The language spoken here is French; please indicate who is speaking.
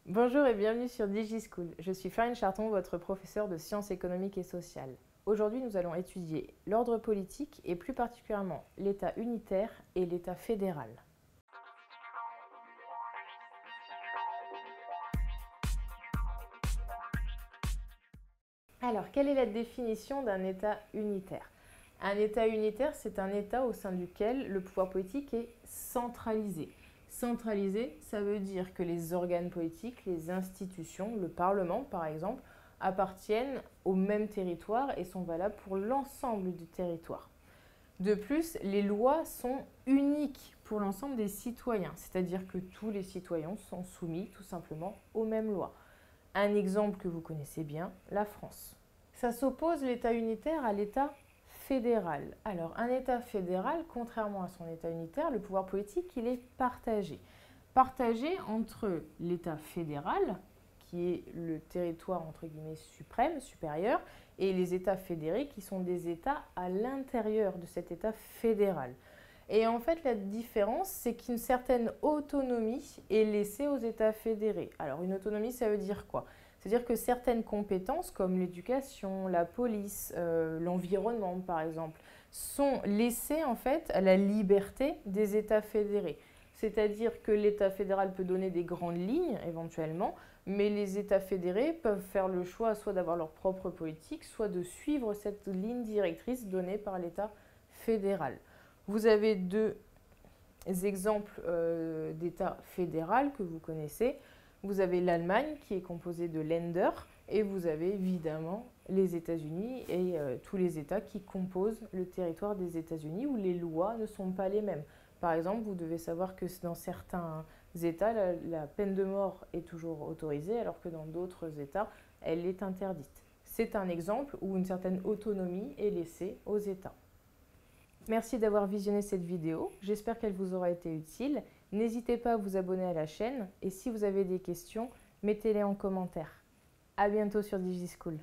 Speaker 1: Bonjour et bienvenue sur DigiSchool. Je suis Farine Charton, votre professeure de sciences économiques et sociales. Aujourd'hui, nous allons étudier l'ordre politique et plus particulièrement l'État unitaire et l'État fédéral. Alors, quelle est la définition d'un État unitaire? Un État unitaire, c'est un État au sein duquel le pouvoir politique est centralisé. Centralisé, ça veut dire que les organes politiques, les institutions, le Parlement par exemple, appartiennent au même territoire et sont valables pour l'ensemble du territoire. De plus, les lois sont uniques pour l'ensemble des citoyens, c'est-à-dire que tous les citoyens sont soumis tout simplement aux mêmes lois. Un exemple que vous connaissez bien, la France. Ça s'oppose l'État unitaire à l'État fédéral. Alors, un État fédéral, contrairement à son État unitaire, le pouvoir politique, il est partagé. Partagé entre l'État fédéral, qui est le territoire entre guillemets suprême, supérieur, et les États fédérés, qui sont des États à l'intérieur de cet État fédéral. Et en fait, la différence, c'est qu'une certaine autonomie est laissée aux États fédérés. Alors, une autonomie, ça veut dire quoi? C'est-à-dire que certaines compétences, comme l'éducation, la police, l'environnement par exemple, sont laissées en fait à la liberté des États fédérés. C'est-à-dire que l'État fédéral peut donner des grandes lignes éventuellement, mais les États fédérés peuvent faire le choix soit d'avoir leur propre politique, soit de suivre cette ligne directrice donnée par l'État fédéral. Vous avez deux exemples d'État fédéral que vous connaissez. Vous avez l'Allemagne qui est composée de Länder et vous avez évidemment les États-Unis et tous les États qui composent le territoire des États-Unis où les lois ne sont pas les mêmes. Par exemple, vous devez savoir que dans certains États, la peine de mort est toujours autorisée alors que dans d'autres États, elle est interdite. C'est un exemple où une certaine autonomie est laissée aux États. Merci d'avoir visionné cette vidéo, j'espère qu'elle vous aura été utile. N'hésitez pas à vous abonner à la chaîne et si vous avez des questions, mettez-les en commentaire. À bientôt sur DigiSchool.